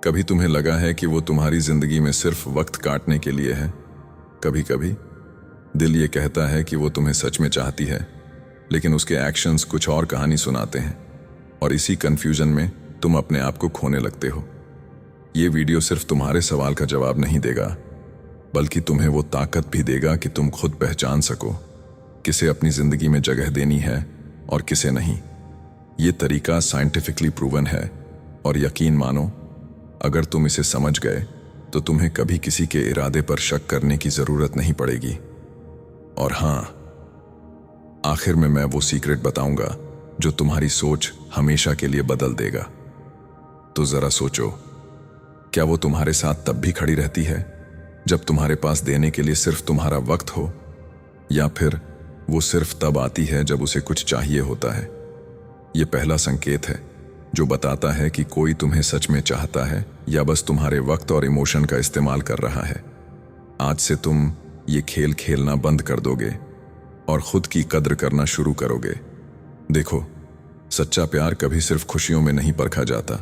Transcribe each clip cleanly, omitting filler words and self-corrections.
कभी तुम्हें लगा है कि वो तुम्हारी जिंदगी में सिर्फ वक्त काटने के लिए है? कभी कभी दिल ये कहता है कि वो तुम्हें सच में चाहती है, लेकिन उसके एक्शंस कुछ और कहानी सुनाते हैं, और इसी कंफ्यूजन में तुम अपने आप को खोने लगते हो। ये वीडियो सिर्फ तुम्हारे सवाल का जवाब नहीं देगा, बल्कि तुम्हें वो ताकत भी देगा कि तुम खुद पहचान सको किसे अपनी जिंदगी में जगह देनी है और किसे नहीं। ये तरीका साइंटिफिकली प्रूवन है, और यकीन मानो, अगर तुम इसे समझ गए तो तुम्हें कभी किसी के इरादे पर शक करने की जरूरत नहीं पड़ेगी। और हां, आखिर में मैं वो सीक्रेट बताऊंगा जो तुम्हारी सोच हमेशा के लिए बदल देगा। तो जरा सोचो, क्या वो तुम्हारे साथ तब भी खड़ी रहती है जब तुम्हारे पास देने के लिए सिर्फ तुम्हारा वक्त हो, या फिर वो सिर्फ तब आती है जब उसे कुछ चाहिए होता है? ये पहला संकेत है जो बताता है कि कोई तुम्हें सच में चाहता है या बस तुम्हारे वक्त और इमोशन का इस्तेमाल कर रहा है। आज से तुम ये खेल खेलना बंद कर दोगे और खुद की कद्र करना शुरू करोगे। देखो, सच्चा प्यार कभी सिर्फ खुशियों में नहीं परखा जाता,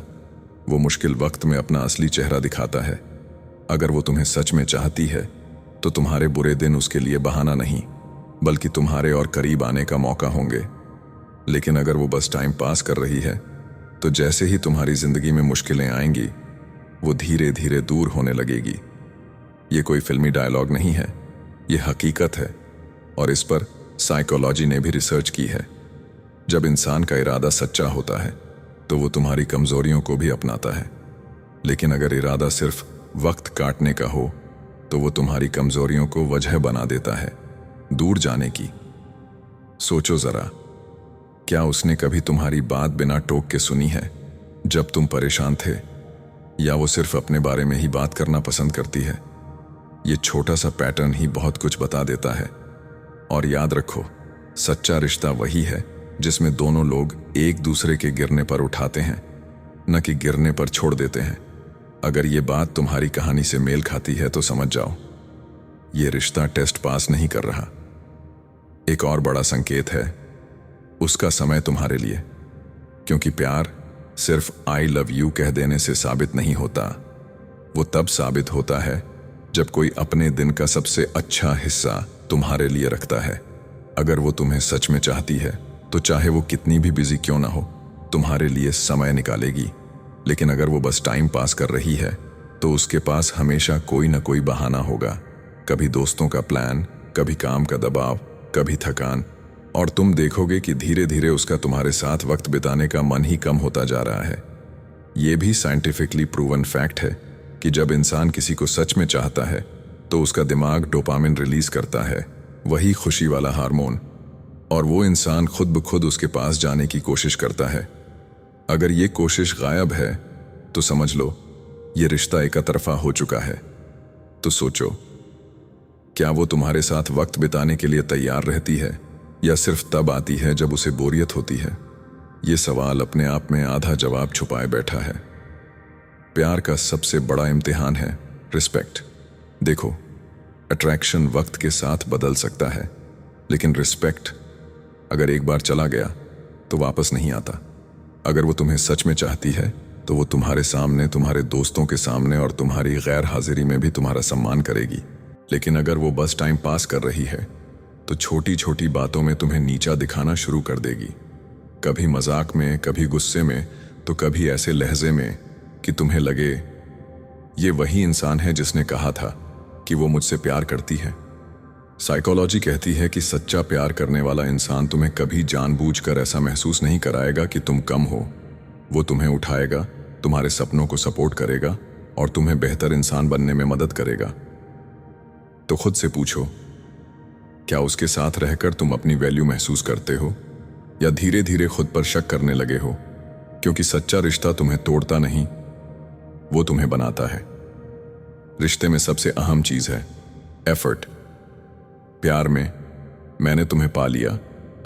वो मुश्किल वक्त में अपना असली चेहरा दिखाता है। अगर वो तुम्हें सच में चाहती है तो तुम्हारे बुरे दिन उसके लिए बहाना नहीं, बल्कि तुम्हारे और करीब आने का मौका होंगे। लेकिन अगर वो बस टाइम पास कर रही है, तो जैसे ही तुम्हारी जिंदगी में मुश्किलें आएंगी, वो धीरे धीरे दूर होने लगेगी। ये कोई फिल्मी डायलॉग नहीं है, ये हकीकत है, और इस पर साइकोलॉजी ने भी रिसर्च की है। जब इंसान का इरादा सच्चा होता है तो वो तुम्हारी कमजोरियों को भी अपनाता है, लेकिन अगर इरादा सिर्फ वक्त काटने का हो तो वो तुम्हारी कमजोरियों को वजह बना देता है दूर जाने की। सोचो जरा, क्या उसने कभी तुम्हारी बात बिना टोक के सुनी है जब तुम परेशान थे, या वो सिर्फ अपने बारे में ही बात करना पसंद करती है? ये छोटा सा पैटर्न ही बहुत कुछ बता देता है। और याद रखो, सच्चा रिश्ता वही है जिसमें दोनों लोग एक दूसरे के गिरने पर उठाते हैं, न कि गिरने पर छोड़ देते हैं। अगर ये बात तुम्हारी कहानी से मेल खाती है तो समझ जाओ, ये रिश्ता टेस्ट पास नहीं कर रहा। एक और बड़ा संकेत है उसका समय तुम्हारे लिए, क्योंकि प्यार सिर्फ आई लव यू कह देने से साबित नहीं होता। वो तब साबित होता है जब कोई अपने दिन का सबसे अच्छा हिस्सा तुम्हारे लिए रखता है। अगर वो तुम्हें सच में चाहती है तो चाहे वो कितनी भी बिजी क्यों ना हो, तुम्हारे लिए समय निकालेगी। लेकिन अगर वो बस टाइम पास कर रही है तो उसके पास हमेशा कोई ना कोई बहाना होगा। कभी दोस्तों का प्लान, कभी काम का दबाव, कभी थकान, और तुम देखोगे कि धीरे धीरे उसका तुम्हारे साथ वक्त बिताने का मन ही कम होता जा रहा है। यह भी साइंटिफिकली प्रूवन फैक्ट है कि जब इंसान किसी को सच में चाहता है तो उसका दिमाग डोपामिन रिलीज करता है, वही खुशी वाला हार्मोन, और वो इंसान खुद ब खुद उसके पास जाने की कोशिश करता है। अगर ये कोशिश गायब है तो समझ लो ये रिश्ता एकतरफा हो चुका है। तो सोचो, क्या वो तुम्हारे साथ वक्त बिताने के लिए तैयार रहती है या सिर्फ तब आती है जब उसे बोरियत होती है? ये सवाल अपने आप में आधा जवाब छुपाए बैठा है। प्यार का सबसे बड़ा इम्तिहान है रिस्पेक्ट। देखो, अट्रैक्शन वक्त के साथ बदल सकता है, लेकिन रिस्पेक्ट अगर एक बार चला गया तो वापस नहीं आता। अगर वो तुम्हें सच में चाहती है तो वो तुम्हारे सामने, तुम्हारे दोस्तों के सामने और तुम्हारी गैर हाजिरी में भी तुम्हारा सम्मान करेगी। लेकिन अगर वो बस टाइम पास कर रही है तो छोटी छोटी बातों में तुम्हें नीचा दिखाना शुरू कर देगी। कभी मजाक में, कभी गुस्से में, तो कभी ऐसे लहजे में कि तुम्हें लगे ये वही इंसान है जिसने कहा था कि वो मुझसे प्यार करती है। साइकोलॉजी कहती है कि सच्चा प्यार करने वाला इंसान तुम्हें कभी जानबूझकर ऐसा महसूस नहीं कराएगा कि तुम कम हो। वो तुम्हें उठाएगा, तुम्हारे सपनों को सपोर्ट करेगा और तुम्हें बेहतर इंसान बनने में मदद करेगा। तो खुद से पूछो, क्या उसके साथ रहकर तुम अपनी वैल्यू महसूस करते हो, या धीरे धीरे खुद पर शक करने लगे हो? क्योंकि सच्चा रिश्ता तुम्हें तोड़ता नहीं, वो तुम्हें बनाता है। रिश्ते में सबसे अहम चीज है एफर्ट। प्यार में मैंने तुम्हें पा लिया,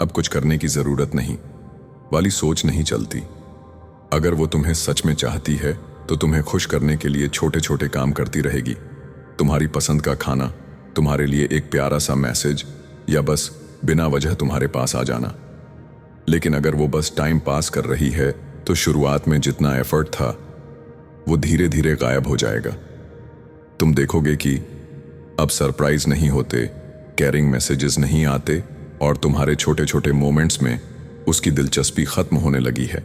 अब कुछ करने की जरूरत नहीं वाली सोच नहीं चलती। अगर वो तुम्हें सच में चाहती है तो तुम्हें खुश करने के लिए छोटे छोटे काम करती रहेगी। तुम्हारी पसंद का खाना, तुम्हारे लिए एक प्यारा सा मैसेज, या बस बिना वजह तुम्हारे पास आ जाना। लेकिन अगर वो बस टाइम पास कर रही है तो शुरुआत में जितना एफर्ट था वो धीरे धीरे गायब हो जाएगा। तुम देखोगे कि अब सरप्राइज नहीं होते, केयरिंग मैसेजेस नहीं आते और तुम्हारे छोटे छोटे मोमेंट्स में उसकी दिलचस्पी खत्म होने लगी है।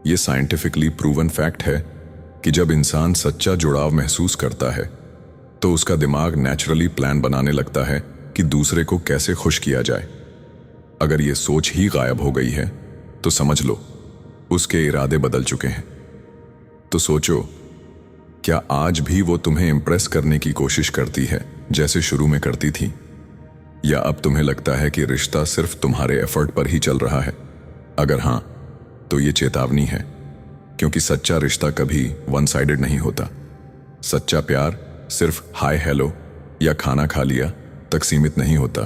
यह साइंटिफिकली प्रूवन फैक्ट है कि जब इंसान सच्चा जुड़ाव महसूस करता है तो उसका दिमाग नेचुरली प्लान बनाने लगता है कि दूसरे को कैसे खुश किया जाए। अगर ये सोच ही गायब हो गई है तो समझ लो उसके इरादे बदल चुके हैं। तो सोचो, क्या आज भी वो तुम्हें इंप्रेस करने की कोशिश करती है जैसे शुरू में करती थी, या अब तुम्हें लगता है कि रिश्ता सिर्फ तुम्हारे एफर्ट पर ही चल रहा है? अगर हां, तो ये चेतावनी है, क्योंकि सच्चा रिश्ता कभी वन साइडेड नहीं होता। सच्चा प्यार सिर्फ हाय हेलो या खाना खा लिया तक सीमित नहीं होता।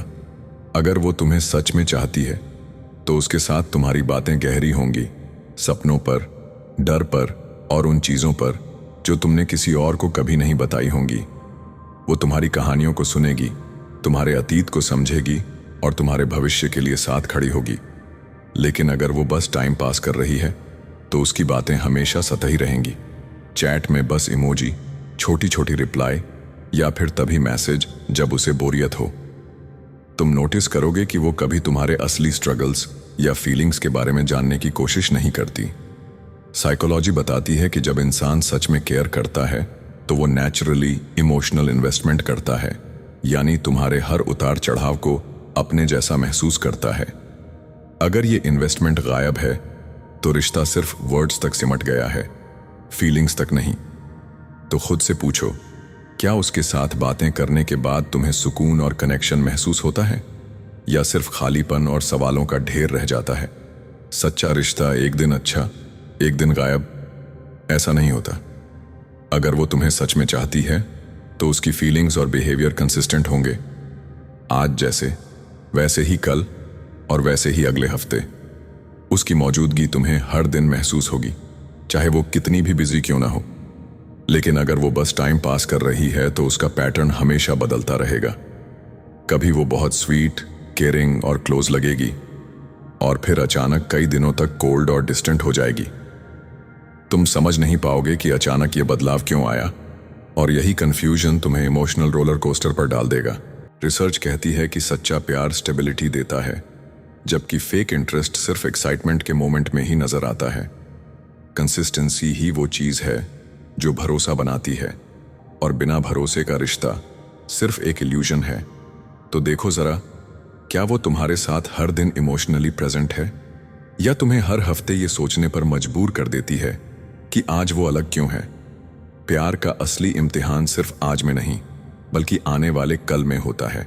अगर वो तुम्हें सच में चाहती है तो उसके साथ तुम्हारी बातें गहरी होंगी, सपनों पर, डर पर और उन चीजों पर जो तुमने किसी और को कभी नहीं बताई होंगी। वो तुम्हारी कहानियों को सुनेगी, तुम्हारे अतीत को समझेगी और तुम्हारे भविष्य के लिए साथ खड़ी होगी। लेकिन अगर वो बस टाइम पास कर रही है तो उसकी बातें हमेशा सतही रहेंगी। चैट में बस इमोजी, छोटी छोटी रिप्लाई या फिर तभी मैसेज जब उसे बोरियत हो। तुम नोटिस करोगे कि वो कभी तुम्हारे असली स्ट्रगल्स या फीलिंग्स के बारे में जानने की कोशिश नहीं करती। साइकोलॉजी बताती है कि जब इंसान सच में केयर करता है तो वो नेचुरली इमोशनल इन्वेस्टमेंट करता है, यानी तुम्हारे हर उतार चढ़ाव को अपने जैसा महसूस करता है। अगर ये इन्वेस्टमेंट गायब है तो रिश्ता सिर्फ वर्ड्स तक सिमट गया है, फीलिंग्स तक नहीं। तो खुद से पूछो, क्या उसके साथ बातें करने के बाद तुम्हें सुकून और कनेक्शन महसूस होता है, या सिर्फ खालीपन और सवालों का ढेर रह जाता है? सच्चा रिश्ता एक दिन अच्छा, एक दिन गायब, ऐसा नहीं होता। अगर वो तुम्हें सच में चाहती है तो उसकी फीलिंग्स और बिहेवियर कंसिस्टेंट होंगे। आज जैसे वैसे ही कल और वैसे ही अगले हफ्ते। उसकी मौजूदगी तुम्हें हर दिन महसूस होगी, चाहे वो कितनी भी बिजी क्यों ना हो। लेकिन अगर वो बस टाइम पास कर रही है तो उसका पैटर्न हमेशा बदलता रहेगा। कभी वो बहुत स्वीट, केयरिंग और क्लोज लगेगी और फिर अचानक कई दिनों तक कोल्ड और डिस्टेंट हो जाएगी। तुम समझ नहीं पाओगे कि अचानक ये बदलाव क्यों आया, और यही कंफ्यूजन तुम्हें इमोशनल रोलर कोस्टर पर डाल देगा। रिसर्च कहती है कि सच्चा प्यार स्टेबिलिटी देता है, जबकि फेक इंटरेस्ट सिर्फ एक्साइटमेंट के मोमेंट में ही नजर आता है। कंसिस्टेंसी ही वो चीज है जो भरोसा बनाती है, और बिना भरोसे का रिश्ता सिर्फ एक इल्यूजन है। तो देखो जरा, क्या वो तुम्हारे साथ हर दिन इमोशनली प्रेजेंट है, या तुम्हें हर हफ्ते ये सोचने पर मजबूर कर देती है कि आज वो अलग क्यों है? प्यार का असली इम्तिहान सिर्फ आज में नहीं, बल्कि आने वाले कल में होता है।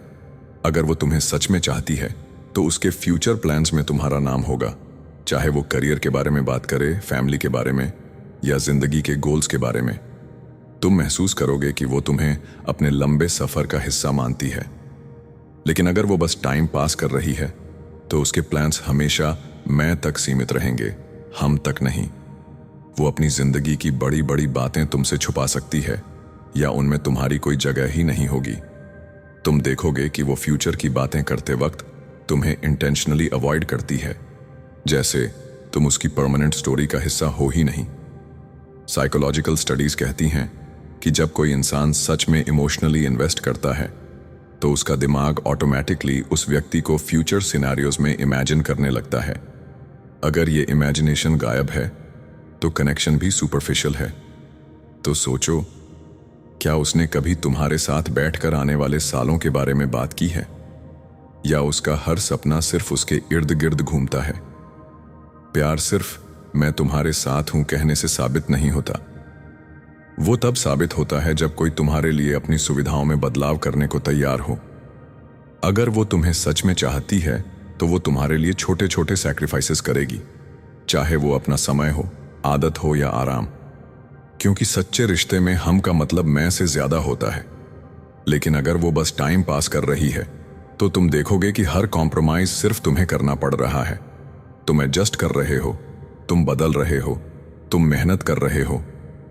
अगर वो तुम्हें सच में चाहती है तो उसके फ्यूचर प्लान्स में तुम्हारा नाम होगा, चाहे वो करियर के बारे में बात करे, फैमिली के बारे में या जिंदगी के गोल्स के बारे में। तुम महसूस करोगे कि वो तुम्हें अपने लंबे सफर का हिस्सा मानती है। लेकिन अगर वो बस टाइम पास कर रही है तो उसके प्लान्स हमेशा मैं तक सीमित रहेंगे, हम तक नहीं। वो अपनी जिंदगी की बड़ी बड़ी बातें तुमसे छुपा सकती है, या उनमें तुम्हारी कोई जगह ही नहीं होगी। तुम देखोगे कि वो फ्यूचर की बातें करते वक्त तुम्हें इंटेंशनली अवॉइड करती है, जैसे तुम उसकी परमानेंट स्टोरी का हिस्सा हो ही नहीं। साइकोलॉजिकल स्टडीज कहती हैं कि जब कोई इंसान सच में इमोशनली इन्वेस्ट करता है तो उसका दिमाग ऑटोमेटिकली उस व्यक्ति को फ्यूचर सिनेरियोज में इमेजिन करने लगता है। अगर ये इमेजिनेशन गायब है तो कनेक्शन भी सुपरफिशियल है। तो सोचो, क्या उसने कभी तुम्हारे साथ बैठकर आने वाले सालों के बारे में बात की है, या उसका हर सपना सिर्फ उसके इर्द गिर्द घूमता है? प्यार सिर्फ मैं तुम्हारे साथ हूं कहने से साबित नहीं होता। वो तब साबित होता है जब कोई तुम्हारे लिए अपनी सुविधाओं में बदलाव करने को तैयार हो। अगर वो तुम्हें सच में चाहती है तो वो तुम्हारे लिए छोटे छोटे सैक्रिफाइसेस करेगी, चाहे वो अपना समय हो, आदत हो या आराम। क्योंकि सच्चे रिश्ते में हम का मतलब मैं से ज्यादा होता है। लेकिन अगर वो बस टाइम पास कर रही है तो तुम देखोगे कि हर कॉम्प्रोमाइज सिर्फ तुम्हें करना पड़ रहा है। तुम एडजस्ट कर रहे हो, तुम बदल रहे हो, तुम मेहनत कर रहे हो,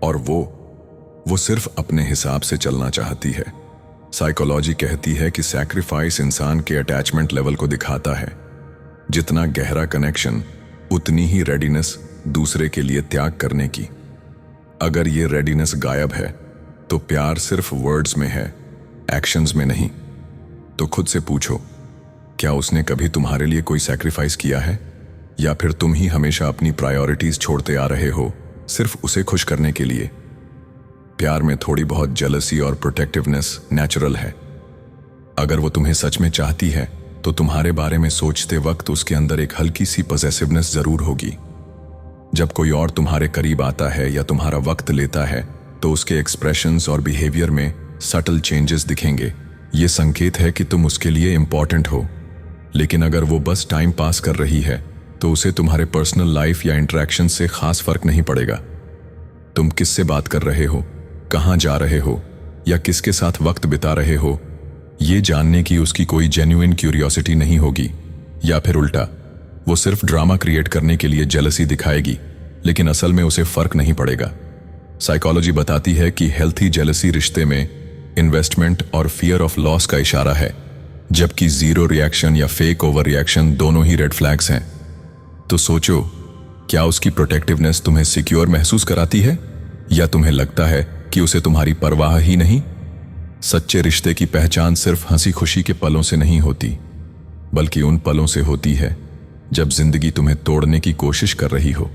और वो सिर्फ अपने हिसाब से चलना चाहती है। साइकोलॉजी कहती है कि सैक्रिफाइस इंसान के अटैचमेंट लेवल को दिखाता है। जितना गहरा कनेक्शन, उतनी ही रेडीनेस दूसरे के लिए त्याग करने की। अगर ये रेडीनेस गायब है तो प्यार सिर्फ वर्ड्स में है, एक्शंस में नहीं। तो खुद से पूछो, क्या उसने कभी तुम्हारे लिए कोई सैक्रिफाइस किया है, या फिर तुम ही हमेशा अपनी प्रायोरिटीज छोड़ते आ रहे हो सिर्फ उसे खुश करने के लिए? प्यार में थोड़ी बहुत जेलसी और प्रोटेक्टिवनेस नेचुरल है। अगर वो तुम्हें सच में चाहती है तो तुम्हारे बारे में सोचते वक्त उसके अंदर एक हल्की सी पॉसेसिवनेस जरूर होगी। जब कोई और तुम्हारे करीब आता है या तुम्हारा वक्त लेता है तो उसके एक्सप्रेशंस और बिहेवियर में सटल चेंजेस दिखेंगे। ये संकेत है कि तुम उसके लिए इंपॉर्टेंट हो। लेकिन अगर वो बस टाइम पास कर रही है तो उसे तुम्हारे पर्सनल लाइफ या इंटरेक्शन से खास फर्क नहीं पड़ेगा। तुम किससे बात कर रहे हो, कहाँ जा रहे हो, या किसके साथ वक्त बिता रहे हो, ये जानने की उसकी कोई जेन्युइन क्यूरियोसिटी नहीं होगी। या फिर उल्टा, वो सिर्फ ड्रामा क्रिएट करने के लिए जेलसी दिखाएगी, लेकिन असल में उसे फर्क नहीं पड़ेगा। साइकोलॉजी बताती है कि हेल्थी जेलसी रिश्ते में इन्वेस्टमेंट और फियर ऑफ लॉस का इशारा है, जबकि जीरो रिएक्शन या फेक ओवर रिएक्शन दोनों ही रेड फ्लैग्स हैं। तो सोचो, क्या उसकी प्रोटेक्टिवनेस तुम्हें सिक्योर महसूस कराती है, या तुम्हें लगता है कि उसे तुम्हारी परवाह ही नहीं? सच्चे रिश्ते की पहचान सिर्फ हंसी खुशी के पलों से नहीं होती, बल्कि उन पलों से होती है जब जिंदगी तुम्हें तोड़ने की कोशिश कर रही हो।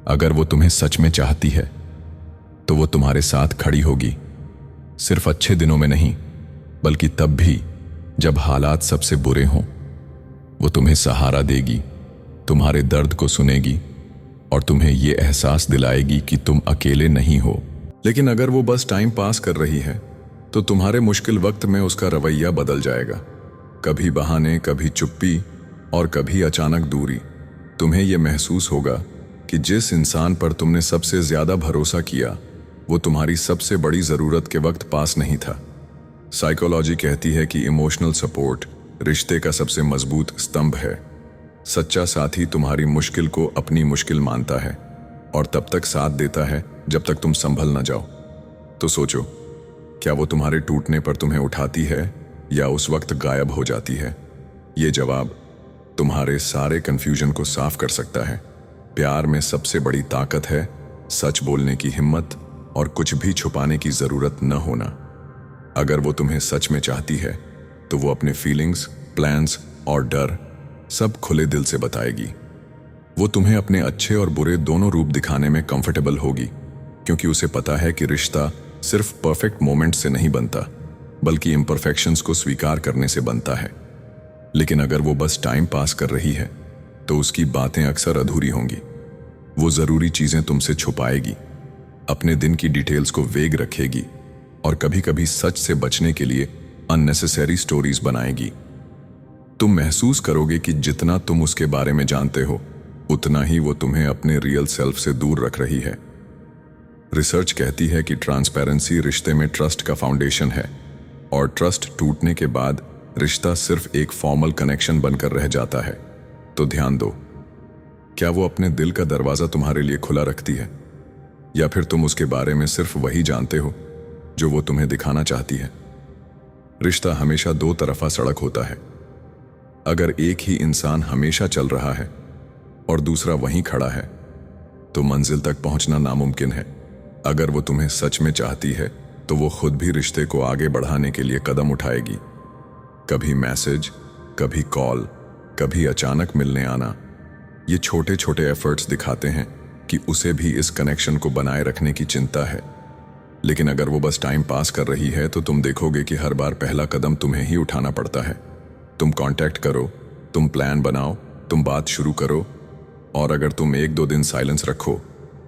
अगर वो तुम्हें सच में चाहती है तो वो तुम्हारे साथ खड़ी होगी, सिर्फ अच्छे दिनों में नहीं, बल्कि तब भी जब हालात सबसे बुरे हों। वो तुम्हें सहारा देगी, तुम्हारे दर्द को सुनेगी और तुम्हें ये एहसास दिलाएगी कि तुम अकेले नहीं हो। लेकिन अगर वो बस टाइम पास कर रही है तो तुम्हारे मुश्किल वक्त में उसका रवैया बदल जाएगा। कभी बहाने, कभी चुप्पी और कभी अचानक दूरी। तुम्हें यह महसूस होगा कि जिस इंसान पर तुमने सबसे ज्यादा भरोसा किया वो तुम्हारी सबसे बड़ी जरूरत के वक्त पास नहीं था। साइकोलॉजी कहती है कि इमोशनल सपोर्ट रिश्ते का सबसे मजबूत स्तंभ है। सच्चा साथी तुम्हारी मुश्किल को अपनी मुश्किल मानता है और तब तक साथ देता है जब तक तुम संभल न जाओ। तो सोचो, क्या वो तुम्हारे टूटने पर तुम्हें उठाती है या उस वक्त गायब हो जाती है? ये जवाब तुम्हारे सारे कंफ्यूजन को साफ कर सकता है। प्यार में सबसे बड़ी ताकत है सच बोलने की हिम्मत और कुछ भी छुपाने की जरूरत न होना। अगर वो तुम्हें सच में चाहती है तो वो अपने फीलिंग्स, प्लान्स और डर सब खुले दिल से बताएगी। वो तुम्हें अपने अच्छे और बुरे दोनों रूप दिखाने में कंफर्टेबल होगी, क्योंकि उसे पता है कि रिश्ता सिर्फ परफेक्ट मोमेंट से नहीं बनता, बल्कि इम्परफेक्शंस को स्वीकार करने से बनता है। लेकिन अगर वो बस टाइम पास कर रही है तो उसकी बातें अक्सर अधूरी होंगी। वो जरूरी चीजें तुमसे छुपाएगी, अपने दिन की डिटेल्स को वेग रखेगी और कभी कभी सच से बचने के लिए अननेसेसरी स्टोरीज बनाएगी। तुम महसूस करोगे कि जितना तुम उसके बारे में जानते हो उतना ही वो तुम्हें अपने रियल सेल्फ से दूर रख रही है। रिसर्च कहती है कि ट्रांसपेरेंसी रिश्ते में ट्रस्ट का फाउंडेशन है, और ट्रस्ट टूटने के बाद रिश्ता सिर्फ एक फॉर्मल कनेक्शन बनकर रह जाता है। तो ध्यान दो, क्या वो अपने दिल का दरवाजा तुम्हारे लिए खुला रखती है, या फिर तुम उसके बारे में सिर्फ वही जानते हो जो वो तुम्हें दिखाना चाहती है? रिश्ता हमेशा दो तरफा सड़क होता है। अगर एक ही इंसान हमेशा चल रहा है और दूसरा वहीं खड़ा है तो मंजिल तक पहुंचना नामुमकिन है। अगर वो तुम्हें सच में चाहती है तो वो खुद भी रिश्ते को आगे बढ़ाने के लिए कदम उठाएगी। कभी मैसेज, कभी कॉल, कभी अचानक मिलने आना। ये छोटे छोटे एफर्ट्स दिखाते हैं कि उसे भी इस कनेक्शन को बनाए रखने की चिंता है। लेकिन अगर वो बस टाइम पास कर रही है तो तुम देखोगे कि हर बार पहला कदम तुम्हें ही उठाना पड़ता है। तुम कांटेक्ट करो, तुम प्लान बनाओ, तुम बात शुरू करो, और अगर तुम 1-2 दिन साइलेंस रखो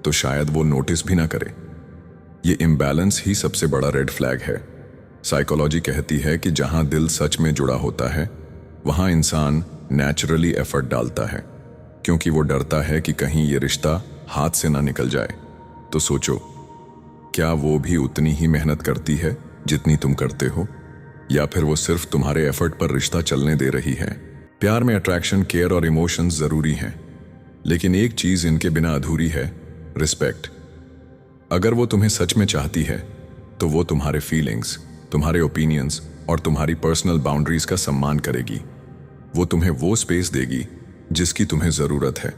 तो शायद वो नोटिस भी ना करे। ये इम्बैलेंस ही सबसे बड़ा रेड फ्लैग है। साइकोलॉजी कहती है कि जहां दिल सच में जुड़ा होता है वहां इंसान नेचुरली एफर्ट डालता है, क्योंकि वो डरता है कि कहीं ये रिश्ता हाथ से ना निकल जाए। तो सोचो, क्या वो भी उतनी ही मेहनत करती है जितनी तुम करते हो, या फिर वो सिर्फ तुम्हारे एफर्ट पर रिश्ता चलने दे रही है? प्यार में अट्रैक्शन, केयर और इमोशंस जरूरी हैं, लेकिन एक चीज इनके बिना अधूरी है, रिस्पेक्ट। अगर वो तुम्हें सच में चाहती है तो वो तुम्हारे फीलिंग्स, तुम्हारे ओपिनियंस और तुम्हारी पर्सनल बाउंड्रीज का सम्मान करेगी। वो तुम्हें वो स्पेस देगी जिसकी तुम्हें जरूरत है।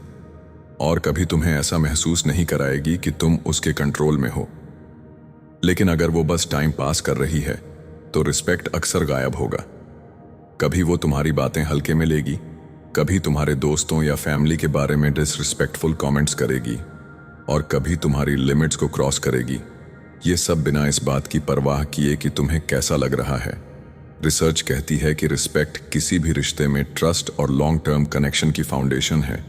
और कभी तुम्हें ऐसा महसूस नहीं कराएगी कि तुम उसके कंट्रोल में हो। लेकिन अगर वो बस टाइम पास कर रही है तो रिस्पेक्ट अक्सर गायब होगा। कभी वो तुम्हारी बातें हल्के में लेगी, कभी तुम्हारे दोस्तों या फैमिली के बारे में डिसरिस्पेक्टफुल कमेंट्स करेगी, और कभी तुम्हारी लिमिट्स को क्रॉस करेगी। ये सब बिना इस बात की परवाह किए कि तुम्हें कैसा लग रहा है। रिसर्च कहती है कि रिस्पेक्ट किसी भी रिश्ते में ट्रस्ट और लॉन्ग टर्म कनेक्शन की फाउंडेशन है।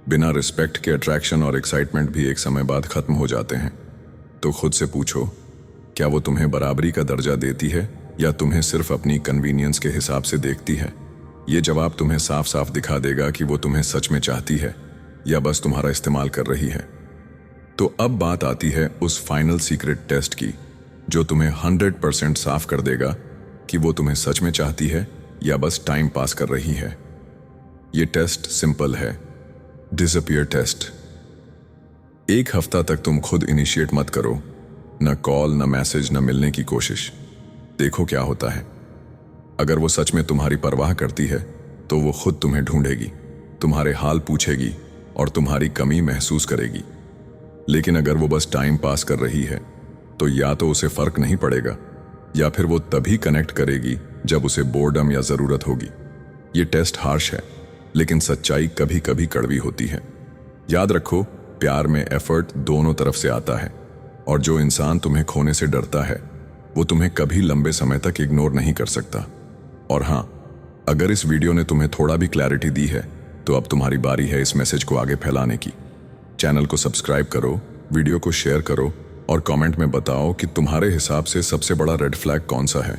बिना रिस्पेक्ट के अट्रैक्शन और एक्साइटमेंट भी एक समय बाद खत्म हो जाते हैं। तो खुद से पूछो, क्या वो तुम्हें बराबरी का दर्जा देती है या तुम्हें सिर्फ अपनी कन्वीनियंस के हिसाब से देखती है? ये जवाब तुम्हें साफ साफ दिखा देगा कि वो तुम्हें सच में चाहती है या बस तुम्हारा इस्तेमाल कर रही है। तो अब बात आती है उस फाइनल सीक्रेट टेस्ट की, जो तुम्हें 100% साफ कर देगा कि वो तुम्हें सच में चाहती है या बस टाइम पास कर रही है। ये टेस्ट सिंपल है, डिसअपीयर टेस्ट। एक हफ्ता तक तुम खुद इनिशिएट मत करो, न कॉल, न मैसेज, न मिलने की कोशिश। देखो क्या होता है। अगर वो सच में तुम्हारी परवाह करती है तो वो खुद तुम्हें ढूंढेगी, तुम्हारे हाल पूछेगी और तुम्हारी कमी महसूस करेगी। लेकिन अगर वो बस टाइम पास कर रही है तो या तो उसे फर्क नहीं पड़ेगा या फिर वो तभी कनेक्ट करेगी जब उसे बोर्डम या जरूरत होगी। ये टेस्ट हार्श है, लेकिन सच्चाई कभी कभी कड़वी होती है। याद रखो, प्यार में एफर्ट दोनों तरफ से आता है, और जो इंसान तुम्हें खोने से डरता है वो तुम्हें कभी लंबे समय तक इग्नोर नहीं कर सकता। और हाँ, अगर इस वीडियो ने तुम्हें थोड़ा भी क्लैरिटी दी है तो अब तुम्हारी बारी है इस मैसेज को आगे फैलाने की। चैनल को सब्सक्राइब करो, वीडियो को शेयर करो और कमेंट में बताओ कि तुम्हारे हिसाब से सबसे बड़ा रेड फ्लैग कौन सा है।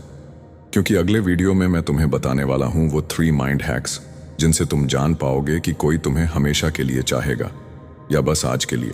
क्योंकि अगले वीडियो में मैं तुम्हें बताने वाला हूं वो 3 माइंड हैक्स जिनसे तुम जान पाओगे कि कोई तुम्हें हमेशा के लिए चाहेगा या बस आज के लिए।